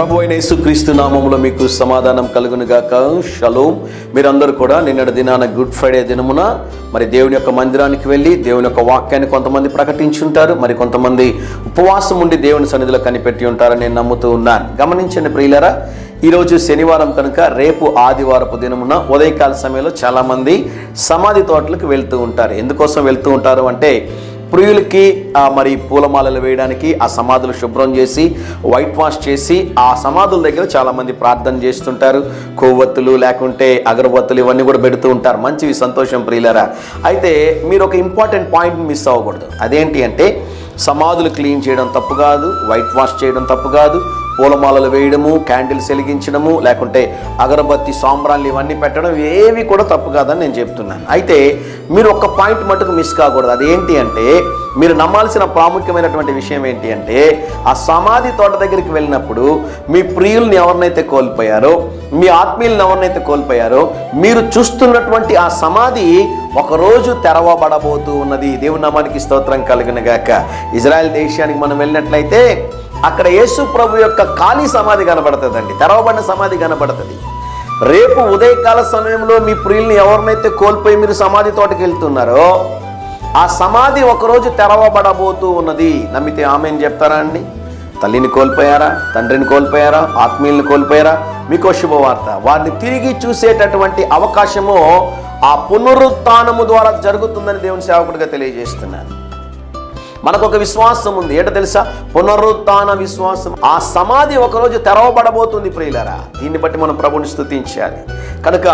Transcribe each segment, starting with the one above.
ప్రభు అయిన యేసుక్రీస్తు నామములో మీకు సమాధానం కలుగును గాక. షలోమ్. మీరందరూ కూడా నిన్నటి దినాన గుడ్ ఫ్రైడే దినమున మరి దేవుని యొక్క మందిరానికి వెళ్ళి దేవుని యొక్క వాక్యాన్ని కొంతమంది ప్రకటించుంటారు, మరి కొంతమంది ఉపవాసం ఉండి దేవుని సన్నిధిలో కనిపెట్టి ఉంటారని నేను నమ్ముతూ ఉన్నాను. గమనించండి ప్రియులారా, ఈరోజు శనివారం కనుక రేపు ఆదివారపు దినమున ఉదయకాల సమయంలో చాలామంది సమాధి తోటలకు వెళ్తూ ఉంటారు. ఎందుకోసం వెళ్తూ ఉంటారు అంటే ప్రియులకి మరి పూలమాలలు వేయడానికి ఆ సమాధులు శుభ్రం చేసి వైట్ వాష్ చేసి ఆ సమాధుల దగ్గర చాలామంది ప్రార్థన చేస్తుంటారు. కొవ్వొత్తులు లేకుంటే అగరబత్తులు ఇవన్నీ కూడా పెడుతూ ఉంటారు. మంచివి, సంతోషం ప్రియులరా. అయితే మీరు ఒక ఇంపార్టెంట్ పాయింట్ మిస్ అవ్వకూడదు. అదేంటి అంటే సమాధులు క్లీన్ చేయడం తప్పు కాదు, వైట్ వాష్ చేయడం తప్పు కాదు, పూలమాలలు వేయడము, క్యాండిల్స్ వెలిగించడము, లేకుంటే అగరబత్తి సాంబ్రాన్లు ఇవన్నీ పెట్టడం ఏవి కూడా తప్పు కాదని నేను చెప్తున్నాను. అయితే మీరు ఒక్క పాయింట్ మటుకు మిస్ కాకూడదు. అదేంటి అంటే మీరు నమ్మాల్సిన ప్రాముఖ్యమైనటువంటి విషయం ఏంటి అంటే ఆ సమాధి తోట దగ్గరికి వెళ్ళినప్పుడు మీ ప్రియుల్ని ఎవరినైతే కోల్పోయారో, మీ ఆత్మీయులను ఎవరినైతే కోల్పోయారో, మీరు చూస్తున్నటువంటి ఆ సమాధి ఒకరోజు తెరవబడబోతూ ఉన్నది. దేవుని నామానికి స్తోత్రం కలుగును గాక. ఇజ్రాయెల్ దేశానికి మనం వెళ్ళినట్లయితే అక్కడ యేసు ప్రభు యొక్క ఖాళీ సమాధి కనబడుతుందండి, తెరవబడిన సమాధి కనబడుతుంది. రేపు ఉదయకాల సమయంలో మీ ప్రియుల్ని ఎవరినైతే కోల్పోయి మీరు సమాధి తోటకి వెళ్తున్నారో ఆ సమాధి ఒకరోజు తెరవబడబోతూ ఉన్నది. నమ్మితే ఆమెన్ చెప్తారా అండి? తల్లిని కోల్పోయారా, తండ్రిని కోల్పోయారా, ఆత్మీయుల్ని కోల్పోయారా? మీకో శుభవార్త, వారిని తిరిగి చూసేటటువంటి అవకాశము ఆ పునరుత్థానము ద్వారా జరుగుతుందని దేవుని సేవకుడిగా తెలియజేస్తున్నాను. మనకు ఒక విశ్వాసం ఉంది, ఏంటో తెలుసా? పునరుత్థాన విశ్వాసం. ఆ సమాధి ఒకరోజు తెరవబడబోతుంది ప్రియులారా. దీన్ని బట్టి మనం ప్రభుని స్తుతించాలి. కనుక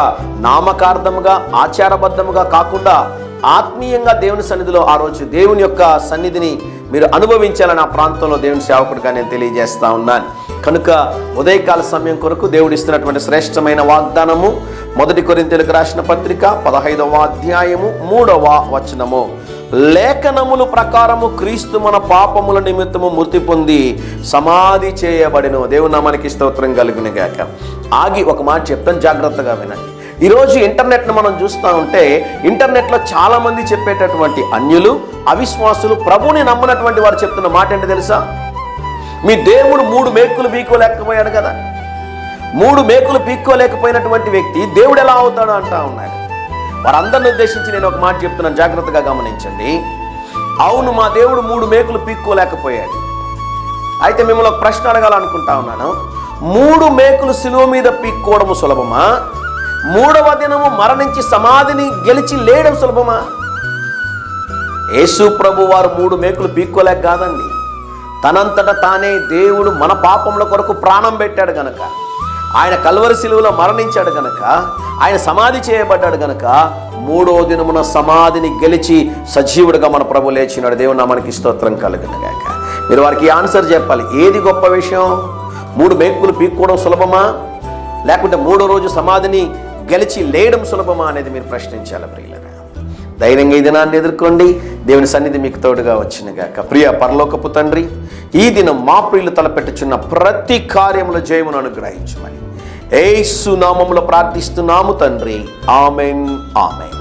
నామకార్థముగా ఆచారబద్ధముగా కాకుండా ఆత్మీయంగా దేవుని సన్నిధిలో ఆ రోజు దేవుని యొక్క సన్నిధిని మీరు అనుభవించాలని ఆ ప్రాంతంలో దేవుని సేవకుడిగా నేను తెలియజేస్తా ఉన్నాను. కనుక ఉదయకాల సమయం కొరకు దేవుడు ఇస్తున్నటువంటి శ్రేష్టమైన వాగ్దానము 1 కొరింథీయులకు రాసిన పత్రిక 15వ అధ్యాయము 3వ వచనము. లేఖనముల ప్రకారము క్రీస్తు మన పాపముల నిమిత్తము మృతి పొంది సమాధి చేయబడిను. దేవుని నామానికి స్తోత్రం కలుగును గాక. ఆగి ఒక మాట చెప్తాను, జాగ్రత్తగా వినండి. ఈరోజు ఇంటర్నెట్ను మనం చూస్తూ ఉంటే ఇంటర్నెట్లో చాలామంది చెప్పేటటువంటి అన్యులు, అవిశ్వాసులు, ప్రభుని నమ్మనటువంటి వారు చెప్తున్న మాట ఏంటి తెలుసా? మీ దేవుడు 3 మేకులు పీక్కోలేకపోయాడు కదా. 3 మేకులు పీక్కోలేకపోయినటువంటి వ్యక్తి దేవుడు ఎలా అవుతాడు అంటా ఉన్నాడు. వారందరిని ఉద్దేశించి నేను ఒక మాట చెప్తున్నాను, జాగ్రత్తగా గమనించండి. అవును, మా దేవుడు 3 మేకులు పీక్కోలేకపోయాడు. అయితే మిమ్మల్ని ఒక ప్రశ్న అడగాలనుకుంటా ఉన్నాను. 3 మేకులు శిలువ మీద పీక్కోవడము సులభమా? 3వ దినము మరణించి సమాధిని గెలిచి లేయడం సులభమా? యేసు ప్రభు వారు 3 మేకులు పీక్కోలేక కాదండి, తనంతట తానే దేవుడు మన పాపముల కొరకు ప్రాణం పెట్టాడు గనక, ఆయన కల్వరి శిలువలో మరణించాడు గనక, ఆయన సమాధి చేయబడ్డాడు గనక 3వ దినమున సమాధిని గెలిచి సజీవుడిగా మన ప్రభు లేచినాడు. దేవుని నామానికి స్తోత్రం కలుగును గాక. మీరు వారికి ఆన్సర్ చెప్పాలి. ఏది గొప్ప విషయం? 3 మేకులు పీక్కోవడం సులభమా, లేకుంటే 3వ రోజు సమాధిని గెలిచి లేయడం సులభమా అనేది మీరు ప్రశ్నించాలి ప్రియులరా. ధైర్యంగా ఈ దినాన్ని ఎదుర్కోండి. దేవుని సన్నిధి మీకు తోడుగా వచ్చిన గాక. ప్రియ పరలోకపు తండ్రి, ఈ దినం మా ప్రియులు తలపెట్టుచున్న ప్రతి కార్యముల జయమును అనుగ్రహించమని యేసు నామములో ప్రార్థిస్తున్నాము తండ్రి. Amen, amen.